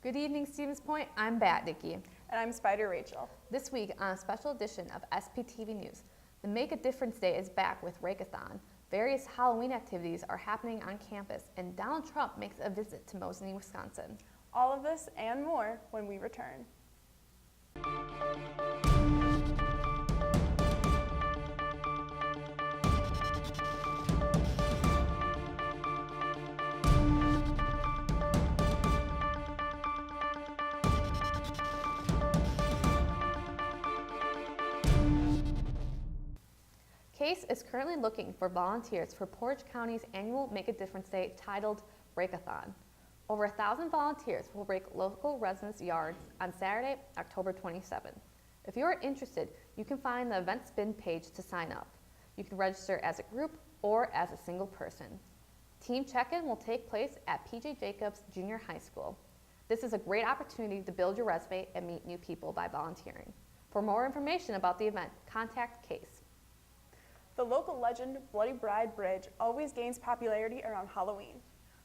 Good evening, Stevens Point. I'm Bat Nikki. And I'm Spider Rachael. This week on a special edition of SPTV News, the Make a Difference Day is back with Rake-A-Thon. Various Halloween activities are happening on campus, and Donald Trump makes a visit to Mosinee, Wisconsin. All of this and more when we return. CASE is currently looking for volunteers for Portage County's annual Make a Difference Day titled Rake-A-Thon. Over 1,000 volunteers will rake local residents' yards on Saturday, October 27th. If you are interested, you can find the event spin page to sign up. You can register as a group or as a single person. Team check-in will take place at P.J. Jacobs Junior High School. This is a great opportunity to build your resume and meet new people by volunteering. For more information about the event, contact CASE. The local legend Bloody Bride Bridge always gains popularity around Halloween.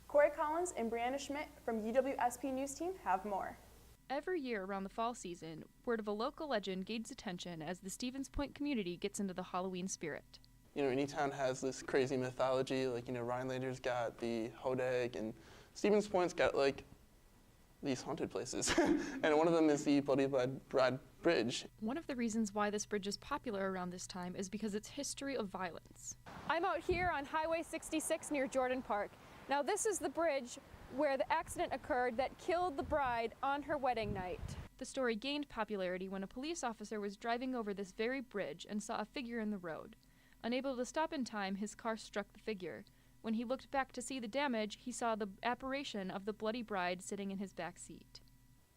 Corey Collins and Breanna Schmitt from UWSP News Team have more. Every year around the fall season, word of a local legend gains attention as the Stevens Point community gets into the Halloween spirit. Any town has this crazy mythology, like, Rhinelander got the Hodag, and Stevens Point's got, these haunted places. And one of them is the Bloody Bride Bridge. One of the reasons why this bridge is popular around this time is because its history of violence. I'm out here on Highway 66 near Jordan Park. Now this is the bridge where the accident occurred that killed the bride on her wedding night. The story gained popularity when a police officer was driving over this very bridge and saw a figure in the road. Unable to stop in time, his car struck the figure. When he looked back to see the damage, he saw the apparition of the bloody bride sitting in his back seat.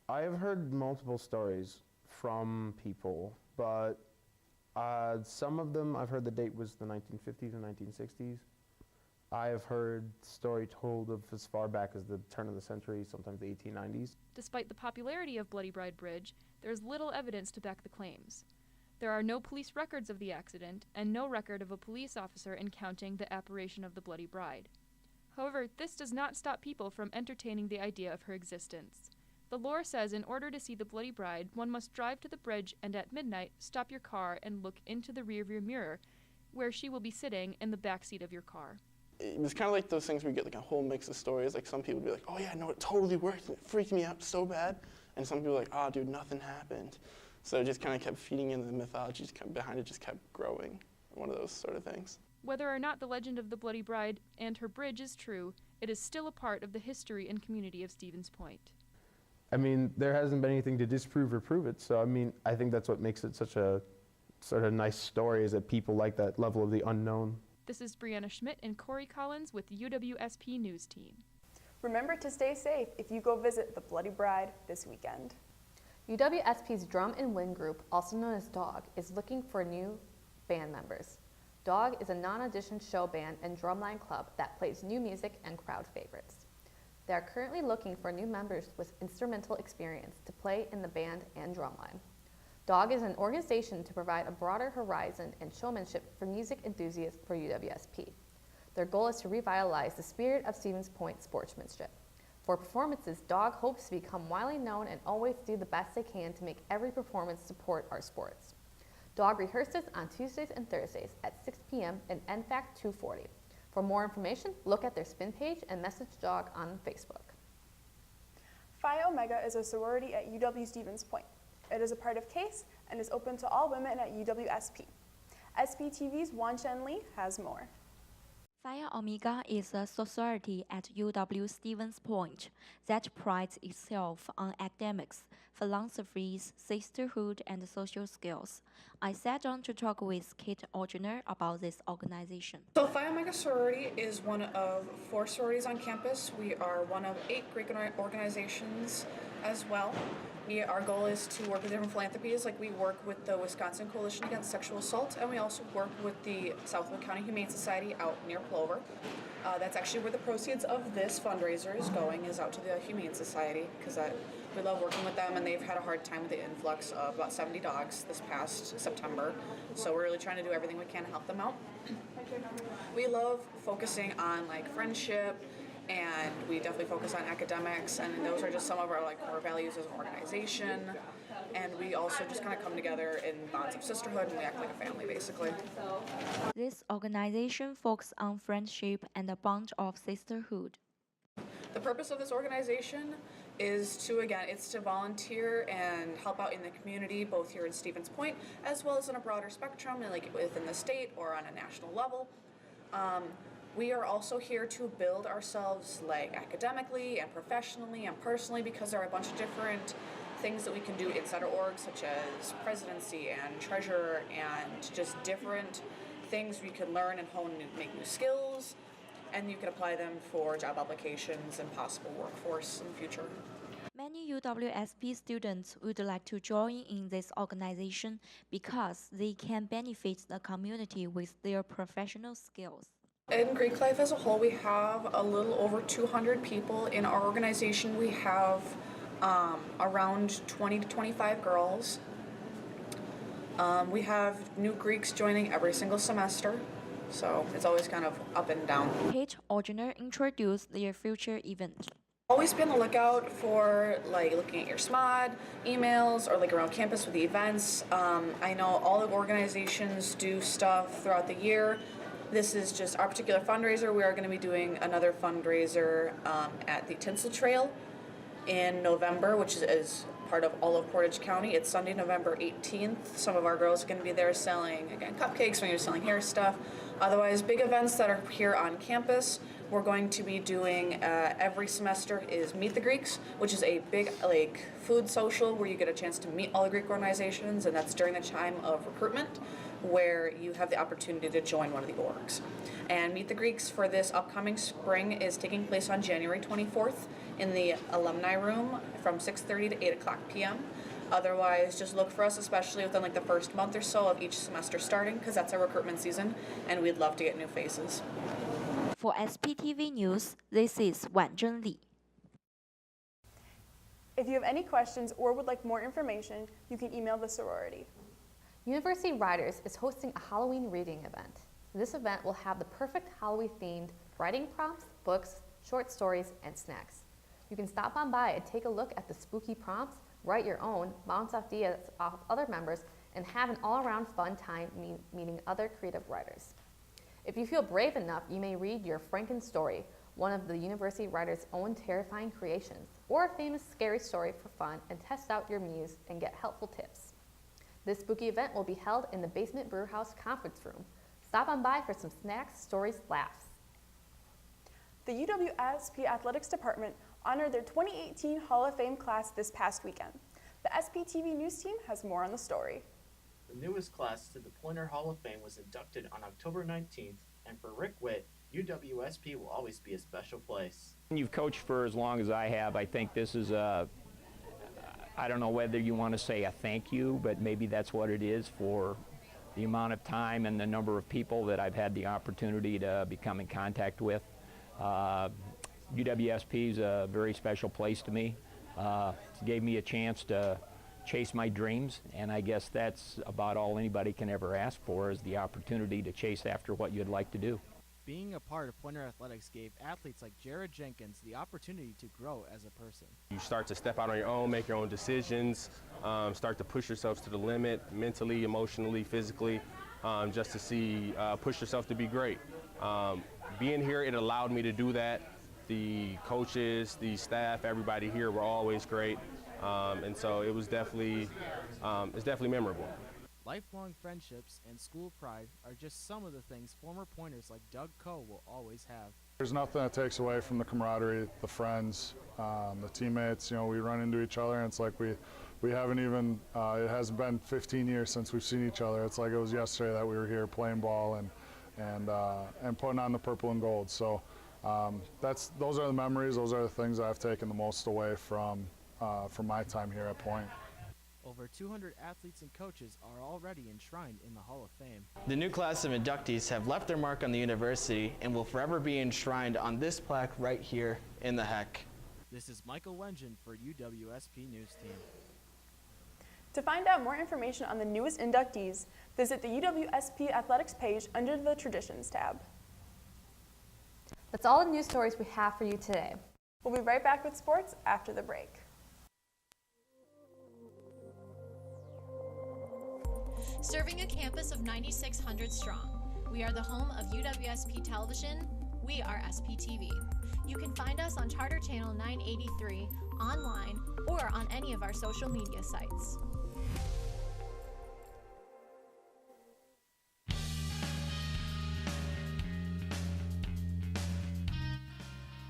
I have heard multiple stories from people, but some of them I've heard the date was the 1950s and 1960s. I have heard story told of as far back as the turn of the century, sometimes the 1890s. Despite the popularity of Bloody Bride Bridge, there is little evidence to back the claims. There are no police records of the accident, and no record of a police officer encountering the apparition of the bloody bride. However, this does not stop people from entertaining the idea of her existence. The lore says in order to see the bloody bride, one must drive to the bridge and at midnight stop your car and look into the rearview mirror, where she will be sitting in the back seat of your car. It was kind of like those things where you get a whole mix of stories. Like some people would be like, oh yeah, no, it totally worked. It freaked me out so bad. And some people were like, oh dude, nothing happened. So it just kind of kept feeding into the mythology behind it, just kept growing. One of those sort of things. Whether or not the legend of the Bloody Bride and her bridge is true, it is still a part of the history and community of Stevens Point. I mean, there hasn't been anything to disprove or prove it, so I think that's what makes it such a sort of nice story, is that people like that level of the unknown. This is Breanna Schmitt and Corey Collins with UWSP News Team. Remember to stay safe if you go visit the Bloody Bride this weekend. UWSP's Drum and Wind Group, also known as DOG, is looking for new band members. DOG is a non-audition show band and drumline club that plays new music and crowd favorites. They are currently looking for new members with instrumental experience to play in the band and drumline. DOG is an organization to provide a broader horizon and showmanship for music enthusiasts for UWSP. Their goal is to revitalize the spirit of Stevens Point sportsmanship. For performances, DOG hopes to become widely known and always do the best they can to make every performance support our sports. DOG rehearses on Tuesdays and Thursdays at 6 p.m. in NFAC 240. For more information, look at their spin page and message DOG on Facebook. Phi Omega is a sorority at UW Stevens Point. It is a part of CASE and is open to all women at UWSP. SPTV's Wanzhen has more. Phi Omega is a sorority at UW Stevens Point that prides itself on academics, philosophies, sisterhood, and social skills. I sat down to talk with Kate Orgener about this organization. So Phi Omega sorority is one of 4 sororities on campus. We are one of 8 Greek organizations as well. Our goal is to work with different philanthropies, like we work with the Wisconsin Coalition Against Sexual Assault, and we also work with the Southwood County Humane Society out near Plover. That's actually where the proceeds of this fundraiser is going, is out to the Humane Society, because we love working with them, and they've had a hard time with the influx of about 70 dogs this past September. So we're really trying to do everything we can to help them out. We love focusing on friendship and we definitely focus on academics, and those are just some of our like core values as an organization. And we also just kind of come together in bonds of sisterhood, and we act like a family, basically. This organization focuses on friendship and a bond of sisterhood. The purpose of this organization is to, again, it's to volunteer and help out in the community, both here in Stevens Point, as well as in a broader spectrum, and like within the state or on a national level. We are also here to build ourselves like academically and professionally and personally, because there are a bunch of different things that we can do inside our org, such as presidency and treasurer, and just different things we can learn and hone and make new skills, and you can apply them for job applications and possible workforce in the future. Many UWSP students would like to join in this organization because they can benefit the community with their professional skills. In Greek life as a whole, we have a little over 200 people. In our organization, we have around 20 to 25 girls. We have new Greeks joining every single semester, so it's always kind of up and down. Each Wegner introduced their future event. Always be on the lookout for like looking at your SMOD emails or like around campus with the events. I know all the organizations do stuff throughout the year. This is just our particular fundraiser. We are going to be doing another fundraiser at the Tinsel Trail in November, which is part of all of Portage County. It's Sunday, November 18th. Some of our girls are going to be there selling, again, cupcakes, when you're selling hair stuff. Otherwise, big events that are here on campus. We're going to be doing every semester is Meet the Greeks, which is a big like food social where you get a chance to meet all the Greek organizations, and that's during the time of recruitment, where you have the opportunity to join one of the orgs. And Meet the Greeks for this upcoming spring is taking place on January 24th in the alumni room from 6:30 to 8 o'clock p.m. Otherwise, just look for us, especially within like the first month or so of each semester starting, because that's our recruitment season, and we'd love to get new faces. For SPTV News, this is Wanzhen. If you have any questions or would like more information, you can email the sorority. University Writers is hosting a Halloween reading event. This event will have the perfect Halloween-themed writing prompts, books, short stories, and snacks. You can stop on by and take a look at the spooky prompts, write your own, bounce ideas off other members, and have an all-around fun time meeting other creative writers. If you feel brave enough, you may read your Franken story, one of the University Writers' own terrifying creations, or a famous scary story for fun, and test out your muse and get helpful tips. This spooky event will be held in the Basement Brewhouse Conference Room. Stop on by for some snacks, stories, laughs. The UWSP Athletics Department honored their 2018 Hall of Fame class this past weekend. The SPTV News team has more on the story. The newest class to the Pointer Hall of Fame was inducted on October 19th, and for Rick Witt, UWSP will always be a special place. You've coached for as long as I have. I think this is a, I don't know whether you want to say a thank you, but maybe that's what it is for the amount of time and the number of people that I've had the opportunity to become in contact with. UWSP is a very special place to me. It gave me a chance to chase my dreams, and I guess that's about all anybody can ever ask for, is the opportunity to chase after what you'd like to do. Being a part of Pointer Athletics gave athletes like Jared Jenkins the opportunity to grow as a person. You start to step out on your own, make your own decisions, start to push yourselves to the limit, mentally, emotionally, physically, just to see, push yourself to be great. Being here, it allowed me to do that. The coaches, the staff, everybody here were always great. And so it was definitely, it's definitely memorable. Lifelong friendships and school pride are just some of the things former Pointers like Doug Coe will always have. There's nothing that takes away from the camaraderie, the friends, the teammates. You know, we run into each other, and it's like we haven't even, it hasn't been 15 years since we've seen each other. It's like it was yesterday that we were here playing ball and putting on the purple and gold. So those are the memories, those are the things that I've taken the most away from my time here at Point. Over 200 athletes and coaches are already enshrined in the Hall of Fame. The new class of inductees have left their mark on the university and will forever be enshrined on this plaque right here in the HEC. This is Michael Wanzhen for UWSP News Team. To find out more information on the newest inductees, visit the UWSP Athletics page under the Traditions tab. That's all the news stories we have for you today. We'll be right back with sports after the break. Serving a campus of 9,600 strong. We are the home of UWSP television. We are SPTV. You can find us on Charter Channel 983, online, or on any of our social media sites.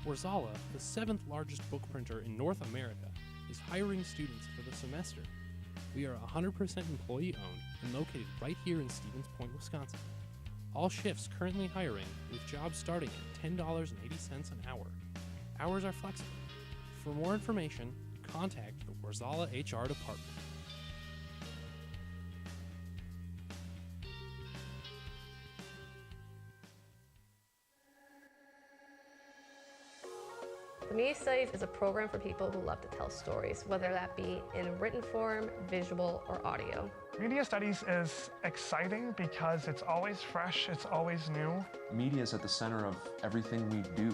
Warzala, the 7th largest book printer in North America, is hiring students for the semester. We are 100% employee-owned and located right here in Stevens Point, Wisconsin. All shifts currently hiring, with jobs starting at $10.80 an hour. Hours are flexible. For more information, contact the Warzala HR department. The Media Studies is a program for people who love to tell stories, whether that be in written form, visual, or audio. Media Studies is exciting because it's always fresh, it's always new. Media is at the center of everything we do.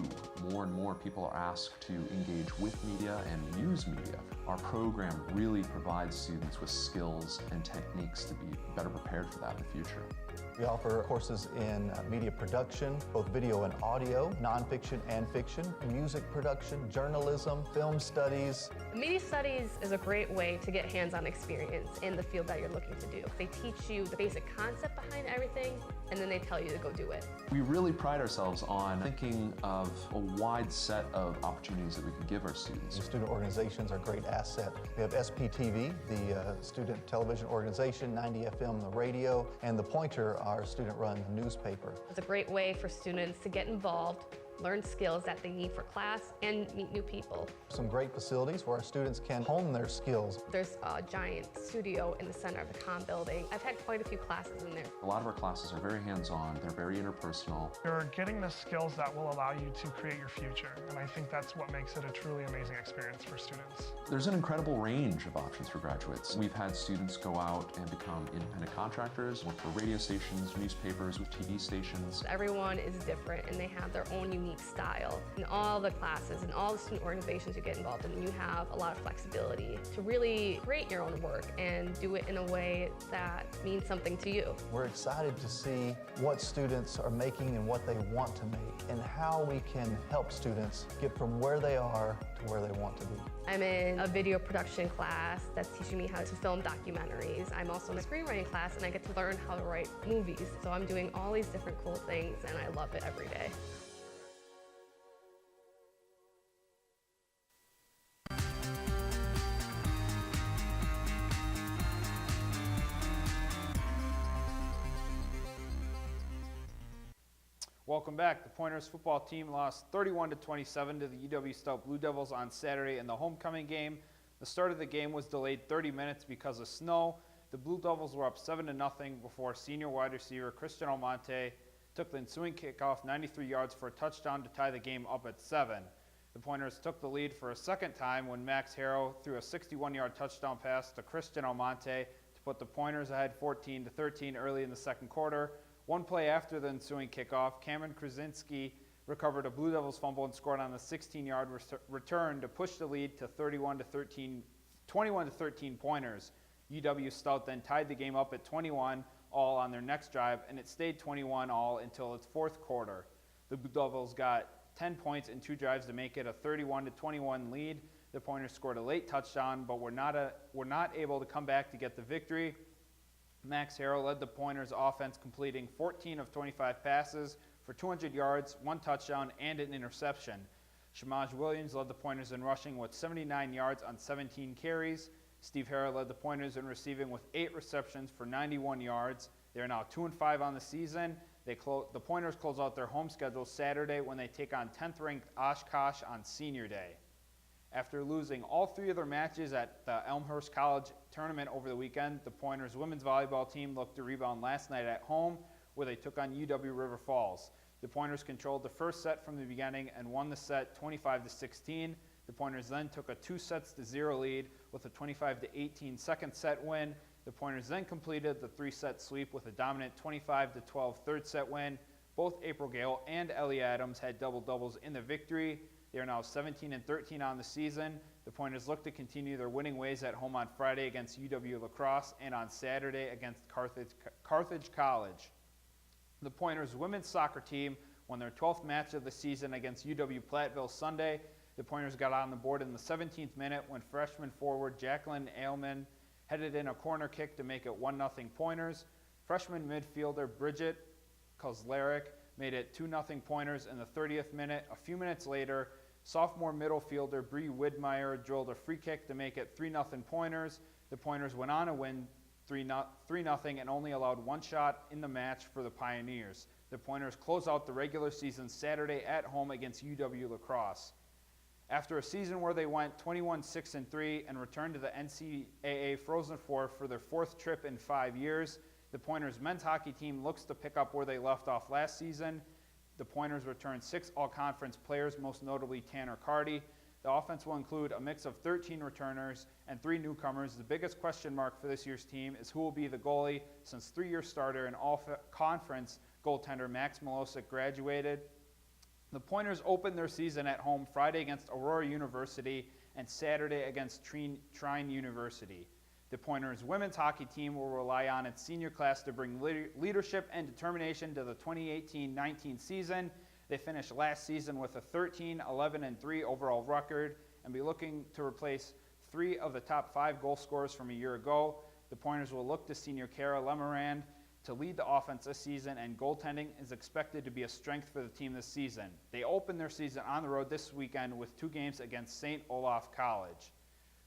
More and more people are asked to engage with media and use media. Our program really provides students with skills and techniques to be better prepared for that in the future. We offer courses in media production, both video and audio, nonfiction and fiction, music production, journalism, film studies. Media Studies is a great way to get hands-on experience in the field that you're looking to do. They teach you the basic concept behind everything, and then they tell you to go do it. We really pride ourselves on thinking of a wide set of opportunities that we can give our students. The student organizations are a great asset. We have SPTV, the student television organization, 90 FM, the radio, and The Pointer, our student-run newspaper. It's a great way for students to get involved, learn skills that they need for class, and meet new people. Some great facilities where our students can hone their skills. There's a giant studio in the center of the comm building. I've had quite a few classes in there. A lot of our classes are very hands-on, they're very interpersonal. You're getting the skills that will allow you to create your future, and I think that's what makes it a truly amazing experience for students. There's an incredible range of options for graduates. We've had students go out and become independent contractors, work for radio stations, newspapers, with TV stations. Everyone is different and they have their own unique style. In all the classes and all the student organizations you get involved in, you have a lot of flexibility to really create your own work and do it in a way that means something to you. We're excited to see what students are making and what they want to make, and how we can help students get from where they are to where they want to be. I'm in a video production class that's teaching me how to film documentaries. I'm also in a screenwriting class and I get to learn how to write movies. So I'm doing all these different cool things and I love it every day. Welcome back. The Pointers football team lost 31-27 to the UW Stout Blue Devils on Saturday in the homecoming game. The start of the game was delayed 30 minutes because of snow. The Blue Devils were up 7-0 before senior wide receiver Christian Almonte took the ensuing kickoff 93 yards for a touchdown to tie the game up at 7. The Pointers took the lead for a second time when Max Harrow threw a 61-yard touchdown pass to Christian Almonte to put the Pointers ahead 14-13 early in the second quarter. One play after the ensuing kickoff, Cameron Krasinski recovered a Blue Devils fumble and scored on a 16-yard return to push the lead to 21-13 Pointers. UW Stout then tied the game up at 21 all on their next drive, and it stayed 21 all until its fourth quarter. The Blue Devils got 10 points in 2 drives to make it a 31-21 lead. The Pointers scored a late touchdown, but were not able to come back to get the victory. Max Harrow led the Pointers offense, completing 14 of 25 passes for 200 yards, 1 touchdown, and an interception. Shamaj Williams led the Pointers in rushing with 79 yards on 17 carries. Steve Harrow led the Pointers in receiving with 8 receptions for 91 yards. They are now 2-5 on the season. The Pointers close out their home schedule Saturday when they take on 10th-ranked Oshkosh on Senior Day. After losing all 3 of their matches at the Elmhurst College tournament over the weekend, the Pointers women's volleyball team looked to rebound last night at home, where they took on UW River Falls. The Pointers controlled the first set from the beginning and won the set 25-16. The Pointers then took a 2-0 lead with a 25-18 second set win. The Pointers then completed the 3-set sweep with a dominant 25-12 third set win. Both April Gale and Ellie Adams had double-doubles in the victory. They are now 17-13 on the season. The Pointers look to continue their winning ways at home on Friday against UW La Crosse and on Saturday against Carthage College. The Pointers women's soccer team won their 12th match of the season against UW Platteville Sunday. The Pointers got on the board in the 17th minute when freshman forward Jacqueline Ailman headed in a corner kick to make it 1-0 Pointers. Freshman midfielder Bridget Kozleric made it 2-0 Pointers in the 30th minute. A few minutes later, sophomore middle fielder Bree Widmeyer drilled a free kick to make it 3-0 Pointers. The Pointers went on to win 3-0 and only allowed one shot in the match for the Pioneers. The Pointers close out the regular season Saturday at home against UW La Crosse. After a season where they went 21-6-3 and returned to the NCAA Frozen Four for their 4th trip in 5 years, the Pointers men's hockey team looks to pick up where they left off last season. The Pointers returned 6 all-conference players, most notably Tanner Carty. The offense will include a mix of 13 returners and 3 newcomers. The biggest question mark for this year's team is who will be the goalie, since 3-year starter and all-conference goaltender Max Milosic graduated. The Pointers opened their season at home Friday against Aurora University and Saturday against Trine University. The Pointers women's hockey team will rely on its senior class to bring leadership and determination to the 2018-19 season. They finished last season with a 13-11-3 overall record and be looking to replace 3 of the top 5 goal scorers from a year ago. The Pointers will look to senior Kara Lemarand to lead the offense this season, and goaltending is expected to be a strength for the team this season. They open their season on the road this weekend with 2 games against St. Olaf College.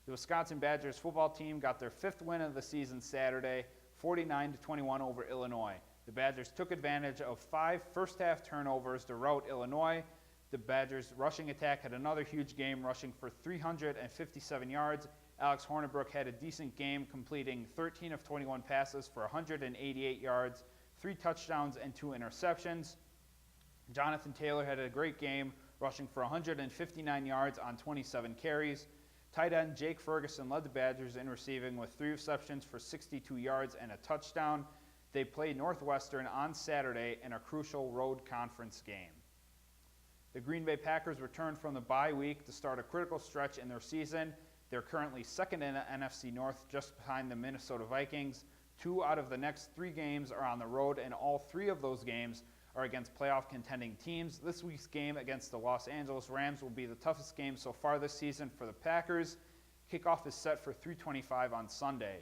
The Wisconsin Badgers football team got their 5th win of the season Saturday, 49-21 over Illinois. The Badgers took advantage of 5 first-half turnovers to rout Illinois. The Badgers' rushing attack had another huge game, rushing for 357 yards. Alex Hornibrook had a decent game, completing 13 of 21 passes for 188 yards, 3 touchdowns, and 2 interceptions. Jonathan Taylor had a great game, rushing for 159 yards on 27 carries. Tight end Jake Ferguson led the Badgers in receiving with 3 receptions for 62 yards and a touchdown. They played Northwestern on Saturday in a crucial road conference game. The Green Bay Packers returned from the bye week to start a critical stretch in their season. They're currently 2nd in the NFC North, just behind the Minnesota Vikings. 2 out of the next 3 games are on the road, and all 3 of those games are against playoff contending teams. This week's game against the Los Angeles Rams will be the toughest game so far this season for the Packers. Kickoff is set for 3:25 on Sunday.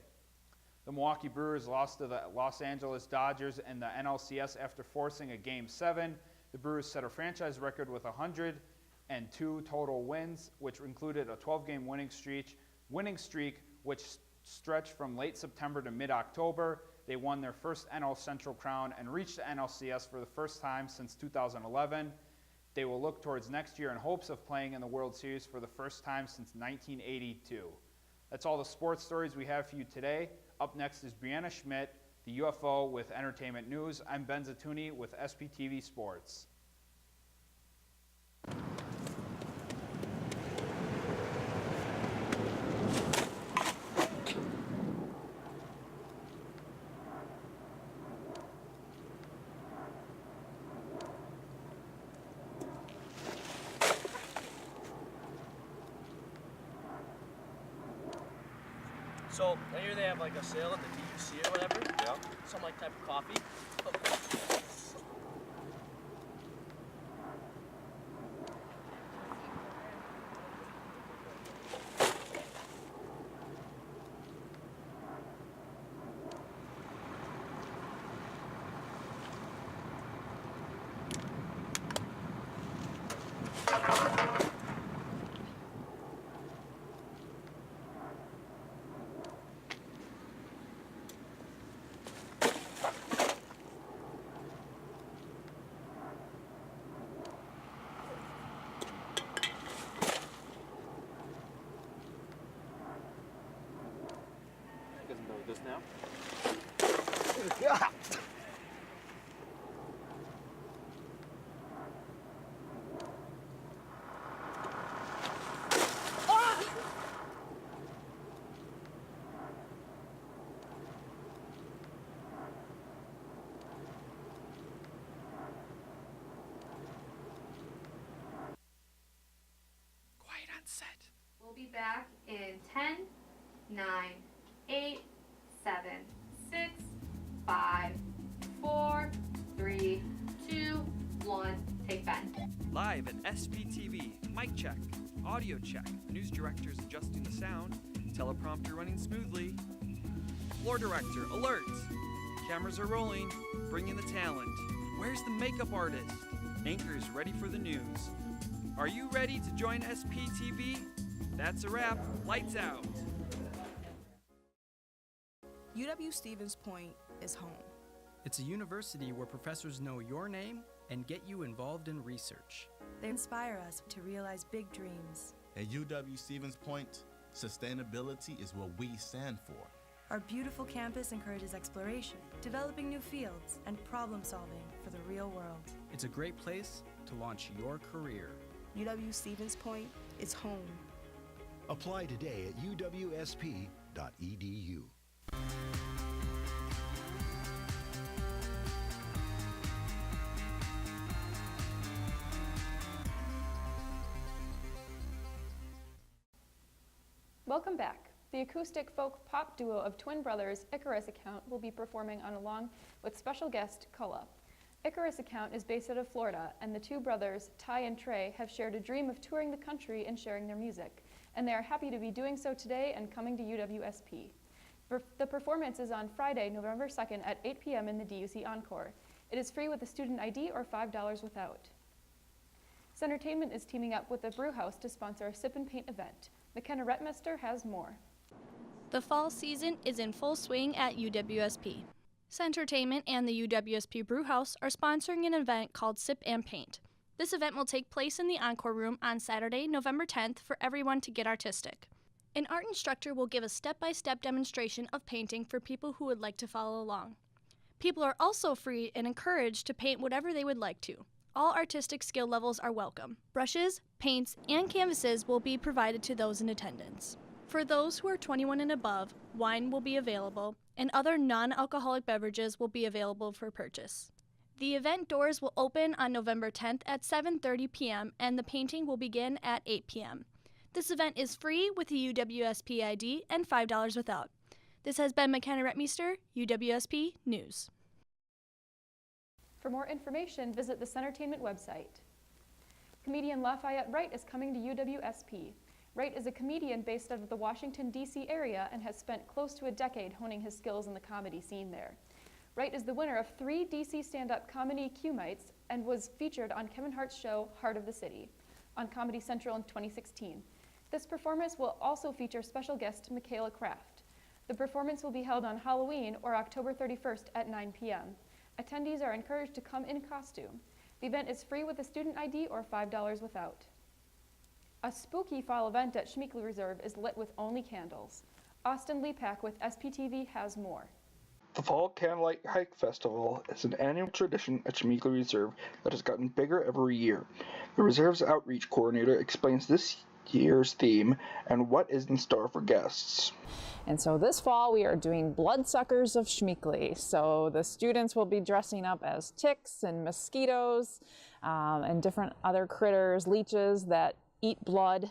The Milwaukee Brewers lost to the Los Angeles Dodgers in the NLCS after forcing a Game 7. The Brewers set a franchise record with 102 total wins, which included a 12-game winning streak, which stretched from late September to mid-October. They won their first NL Central crown and reached the NLCS for the first time since 2011. They will look towards next year in hopes of playing in the World Series for the first time since 1982. That's all the sports stories we have for you today. Up next is Breanna Schmitt, the UFO with Entertainment News. I'm Ben Zitouni with SPTV Sports. So I hear they have like a sale at the DUC or whatever. Yeah. Some like type of coffee. This now? be back in 10, 9, 8, 7, 6, 5, 4, 3, 2, 1. Take Ben. Live at SPTV, mic check, audio check, news director's adjusting the sound, teleprompter running smoothly. Floor director, alert! Cameras are rolling, bring in the talent. Where's the makeup artist? Anchors ready for the news. Are you ready to join SPTV? That's a wrap. Lights out. UW-Stevens Point is home. It's a university where professors know your name and get you involved in research. They inspire us to realize big dreams. At UW-Stevens Point, sustainability is what we stand for. Our beautiful campus encourages exploration, developing new fields, and problem solving for the real world. It's a great place to launch your career. UW-Stevens Point is home. Apply today at uwsp.edu. Welcome back. The acoustic folk pop duo of twin brothers Icarus Account will be performing on along with special guest Culla. Icarus Account is based out of Florida, and the two brothers, Ty and Trey, have shared a dream of touring the country and sharing their music, and they are happy to be doing so today and coming to UWSP. The performance is on Friday, November 2nd at 8 p.m. in the DUC Encore. It is free with a student ID or $5 without. Centertainment is teaming up with the Brew House to sponsor a sip and paint event. Mckenna Rentmeester has more. The fall season is in full swing at UWSP. Centertainment and the UWSP Brewhouse are sponsoring an event called Sip and Paint. This event will take place in the Encore Room on Saturday, November 10th for everyone to get artistic. An art instructor will give a step-by-step demonstration of painting for people who would like to follow along. People are also free and encouraged to paint whatever they would like to. All artistic skill levels are welcome. Brushes, paints, and canvases will be provided to those in attendance. For those who are 21 and above, wine will be available, and other non-alcoholic beverages will be available for purchase. The event doors will open on November 10th at 7:30 p.m. and the painting will begin at 8 p.m. This event is free with a UWSP ID and $5 without. This has been Mckenna Rentmeester, UWSP News. For more information, visit the Centertainment website. Comedian Lafayette Wright is coming to UWSP. Wright is a comedian based out of the Washington, D.C. area and has spent close to a decade honing his skills in the comedy scene there. Wright is the winner of 3 D.C. stand-up comedy Q-Mites and was featured on Kevin Hart's show Heart of the City on Comedy Central in 2016. This performance will also feature special guest Michaela Kraft. The performance will be held on Halloween or October 31st at 9 p.m. Attendees are encouraged to come in costume. The event is free with a student ID or $5 without. A spooky fall event at Schmitt Reserve is lit with only candles. Austin Lepak with SPTV has more. The Fall Candlelight Hike Festival is an annual tradition at Schmitt Reserve that has gotten bigger every year. The reserve's outreach coordinator explains this year's theme and what is in store for guests. And so this fall we are doing Bloodsuckers of Schmitt. So the students will be dressing up as ticks and mosquitoes and different other critters, leeches that eat blood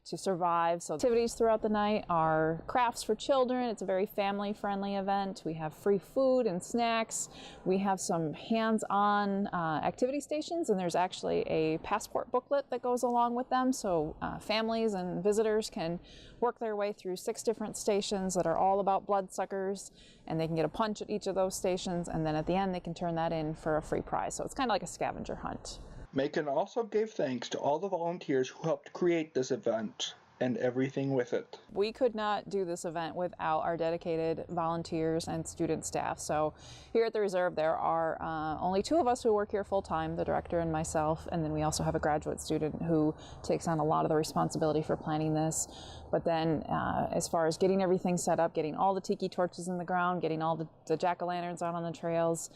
to survive. So activities throughout the night are crafts for children. It's a very family-friendly event. We have free food and snacks. We have some hands-on activity stations, and there's actually a passport booklet that goes along with them, so families and visitors can work their way through 6 different stations that are all about bloodsuckers, and they can get a punch at each of those stations, and then at the end they can turn that in for a free prize. So it's kind of like a scavenger hunt. Mckenna also gave thanks to all the volunteers who helped create this event and everything with it. We could not do this event without our dedicated volunteers and student staff. So here at the Reserve there are only 2 of us who work here full-time, the director and myself, and then we also have a graduate student who takes on a lot of the responsibility for planning this. But then as far as getting everything set up, getting all the tiki torches in the ground, getting all the jack-o'-lanterns out on the trails,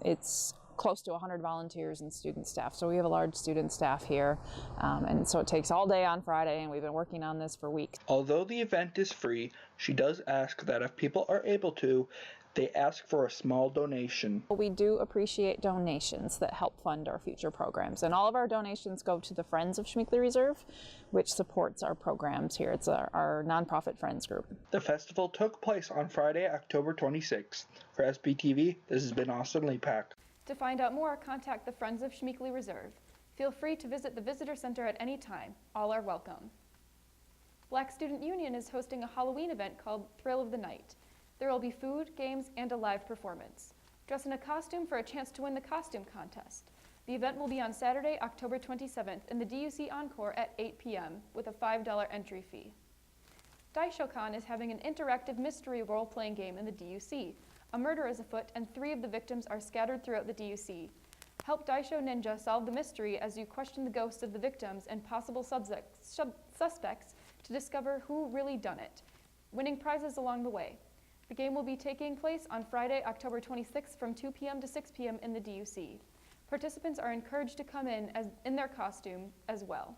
it's close to 100 volunteers and student staff. So we have a large student staff here, and so it takes all day on Friday, and we've been working on this for weeks. Although the event is free, she does ask that if people are able to, they ask for a small donation. We do appreciate donations that help fund our future programs, and all of our donations go to the Friends of Schmitt Reserve, which supports our programs here. It's our nonprofit friends group. The festival took place on Friday, October 26th. For SPTV, this has been Austin Lepak. To find out more, contact the Friends of Schmitt Reserve. Feel free to visit the Visitor Center at any time. All are welcome. Black Student Union is hosting a Halloween event called Thrill of the Night. There will be food, games, and a live performance. Dress in a costume for a chance to win the costume contest. The event will be on Saturday, October 27th in the DUC Encore at 8 p.m. with a $5 entry fee. Daishokan is having an interactive mystery role-playing game in the DUC. A murder is afoot and 3 of the victims are scattered throughout the DUC. Help Daisho Ninja solve the mystery as you question the ghosts of the victims and possible suspects to discover who really done it, winning prizes along the way. The game will be taking place on Friday, October 26th from 2 p.m. to 6 p.m. in the DUC. Participants are encouraged to come in their costume as well.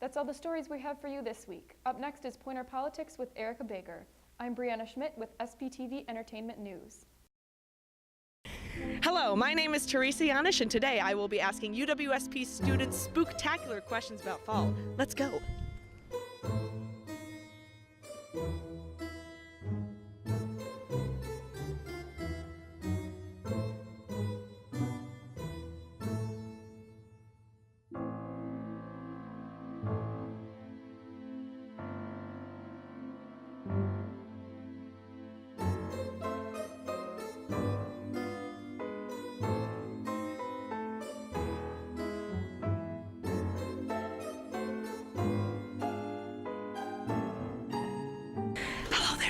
That's all the stories we have for you this week. Up next is Pointer Politics with Erica Baker. I'm Breanna Schmitt with SPTV Entertainment News. Hello, my name is Teresa Yanish, and today I will be asking UWSP students spooktacular questions about fall. Let's go.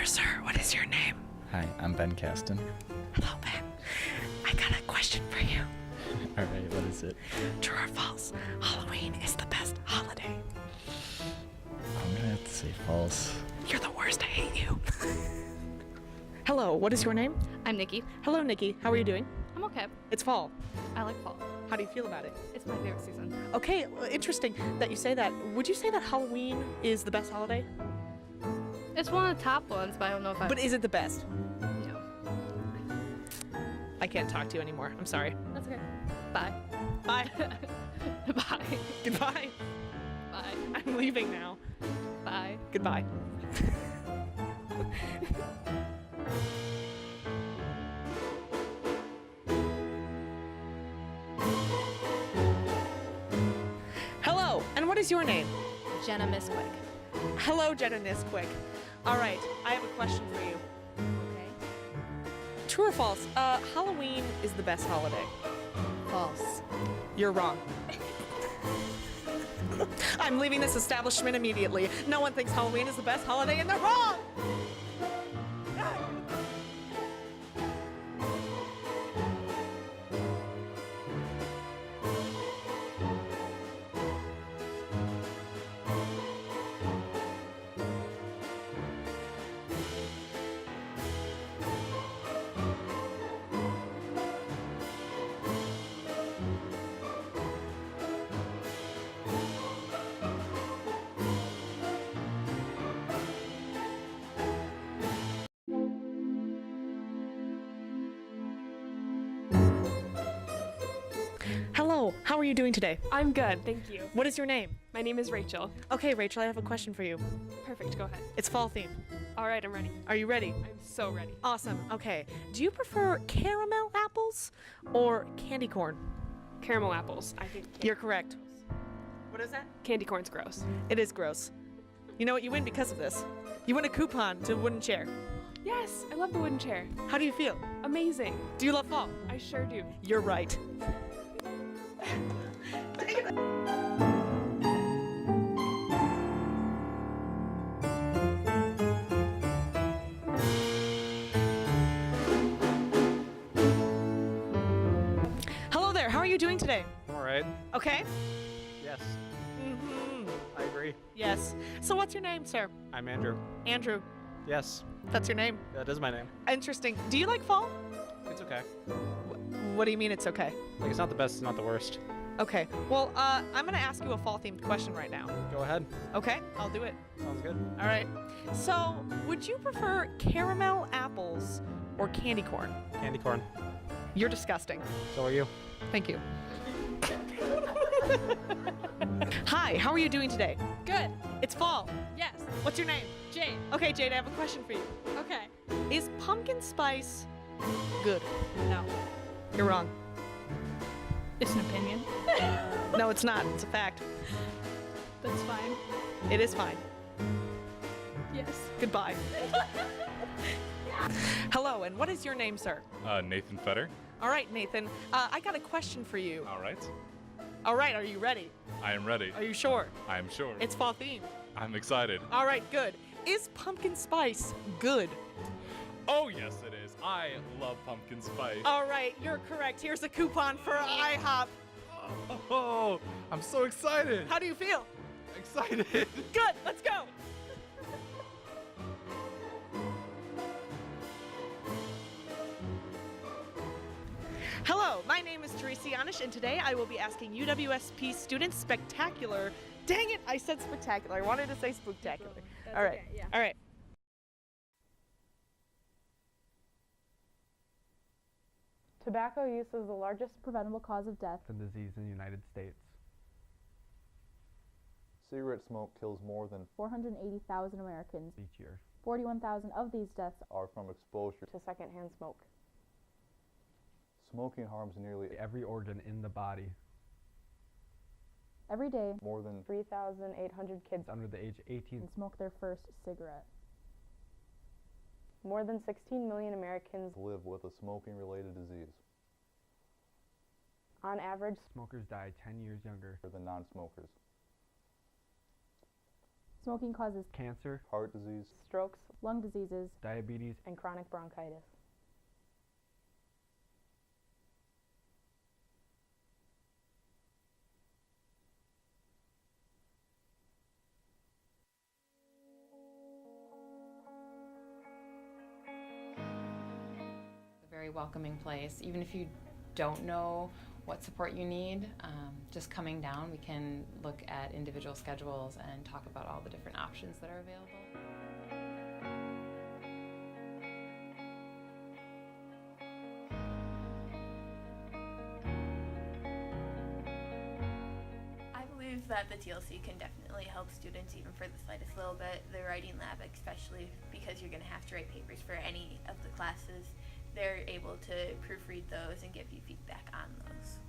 Sir, what is your name? Hi, I'm Ben Caston. Hello, Ben. I got a question for you. All right, what is it? True or false? Halloween is the best holiday. I'm gonna have to say false. You're the worst. I hate you. Hello, what is your name? I'm Nikki. Hello, Nikki. How are you doing? I'm okay. It's fall. I like fall. How do you feel about it? It's my favorite season. Okay, interesting that you say that. Would you say that Halloween is the best holiday? It's one of the top ones, but I don't know if I... But is it the best? No. I can't talk to you anymore. I'm sorry. That's okay. Bye. Bye. Bye. Goodbye. Bye. I'm leaving now. Bye. Goodbye. Hello, and what is your name? Jenna Misquick. Hello, Jenna Nisquick. All right, I have a question for you. Okay. True or false? Halloween is the best holiday. False. You're wrong. I'm leaving this establishment immediately. No one thinks Halloween is the best holiday, and they're wrong! Hello, how are you doing today? I'm good, thank you. What is your name? My name is Rachael. Okay, Rachel, I have a question for you. Perfect, go ahead. It's fall themed. All right, I'm ready. Are you ready? I'm so ready. Awesome, okay. Do you prefer caramel apples or candy corn? Caramel apples, I think. You're correct. What is that? Candy corn's gross. It is gross. You know what? You win because of this. You win a coupon to a wooden chair. Yes, I love the wooden chair. How do you feel? Amazing. Do you love fall? I sure do. You're right. Hello there, how are you doing today? All right. Okay? Yes. Mm-hmm. I agree. Yes. So what's your name, sir? I'm Andrew. Andrew. Yes. That's your name? That is my name. Interesting. Do you like fall? It's okay. What do you mean it's okay? Like, it's not the best, it's not the worst. Okay, well, I'm gonna ask you a fall-themed question right now. Go ahead. Okay, I'll do it. Sounds good. All right. So, would you prefer caramel apples or candy corn? Candy corn. You're disgusting. So are you. Thank you. Hi, how are you doing today? Good. It's fall. Yes. What's your name? Jade. Okay, Jade, I have a question for you. Okay. Is pumpkin spice good? No. You're wrong. It's an opinion. No, it's not. It's a fact. That's fine. It is fine. Yes. Goodbye. Hello, and what is your name, sir? Nathan Fetter. All right, Nathan. I got a question for you. All right. All right, are you ready? I am ready. Are you sure? I am sure. It's fall themed. I'm excited. All right, good. Is pumpkin spice good? Oh, yes, it is. I love pumpkin spice. All right, you're correct. Here's a coupon for IHOP. Oh, I'm so excited. How do you feel? Excited. Good, let's go. Hello, my name is Teresa Yanish, and today I will be asking UWSP students spectacular. Dang it, I said spectacular. I wanted to say spooktacular. All right, okay, yeah. all right. Tobacco use is the largest preventable cause of death and disease in the United States. Cigarette smoke kills more than 480,000 Americans each year. 41,000 of these deaths are from exposure to secondhand smoke. Smoking harms nearly every organ in the body. Every day, more than 3,800 kids under the age of 18 smoke their first cigarette. More than 16 million Americans live with a smoking-related disease. On average, smokers die 10 years younger than non-smokers. Smoking causes cancer, heart disease, strokes, lung diseases, diabetes, and chronic bronchitis. Very welcoming place. Even if you don't know what support you need, just coming down, we can look at individual schedules and talk about all the different options that are available. I believe that the TLC can definitely help students even for the slightest little bit. The writing lab, especially because you're going to have to write papers for any of the classes, they're able to proofread those and give you feedback on those.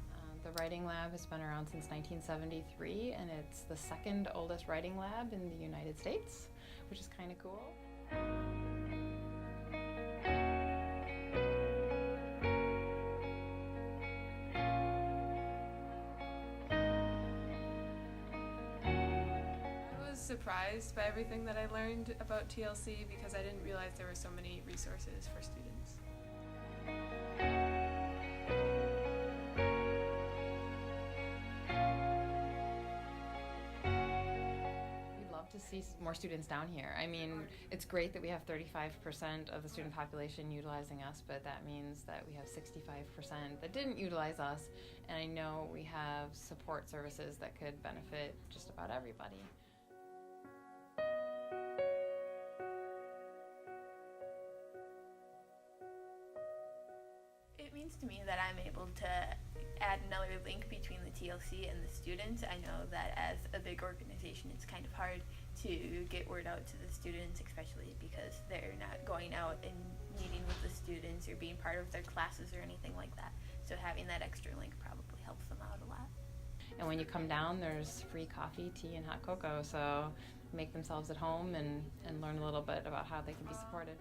The writing lab has been around since 1973, and it's the second oldest writing lab in the United States, which is kind of cool. I was surprised by everything that I learned about TLC because I didn't realize there were so many resources for students. To see more students down here. I mean, it's great that we have 35% of the student population utilizing us, but that means that we have 65% that didn't utilize us, and I know we have support services that could benefit just about everybody. It means to me that I'm able to add another link between the TLC and the students. I know that as a big organization, it's kind of hard to get word out to the students, especially because they're not going out and meeting with the students or being part of their classes or anything like that. So having that extra link probably helps them out a lot. And when you come down, there's free coffee, tea, and hot cocoa, so make themselves at home and learn a little bit about how they can be supported.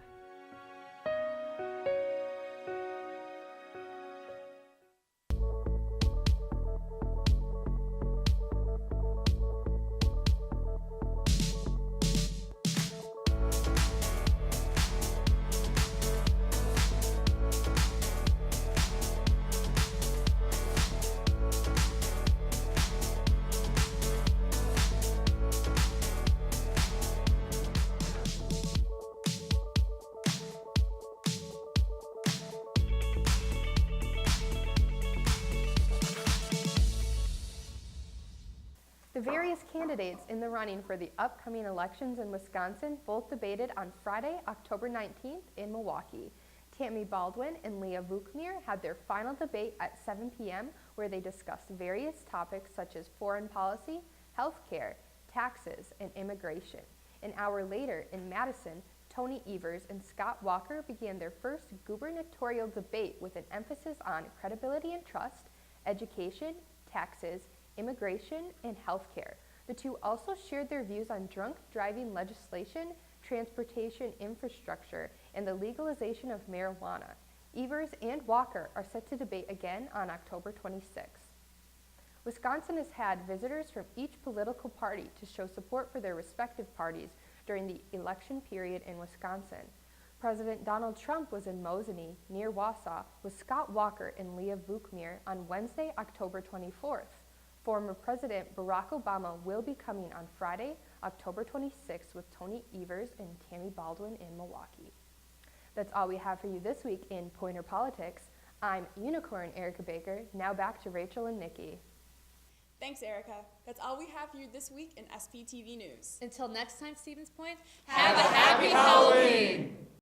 The various candidates in the running for the upcoming elections in Wisconsin both debated on Friday, October 19th in Milwaukee. Tammy Baldwin and Leah Vukmir had their final debate at 7 p.m. where they discussed various topics such as foreign policy, health care, taxes, and immigration. An hour later in Madison, Tony Evers and Scott Walker began their first gubernatorial debate with an emphasis on credibility and trust, education, taxes, immigration, and health care. The two also shared their views on drunk driving legislation, transportation infrastructure, and the legalization of marijuana. Evers and Walker are set to debate again on October 26th. Wisconsin has had visitors from each political party to show support for their respective parties during the election period in Wisconsin. President Donald Trump was in Mosinee, near Wausau, with Scott Walker and Leah Vukmir on Wednesday, October 24th. Former President Barack Obama will be coming on Friday, October 26th with Tony Evers and Tammy Baldwin in Milwaukee. That's all we have for you this week in Pointer Politics. I'm Unicorn Erica Baker. Now back to Rachel and Nikki. Thanks, Erica. That's all we have for you this week in SPTV News. Until next time, Stevens Point, have a happy Halloween!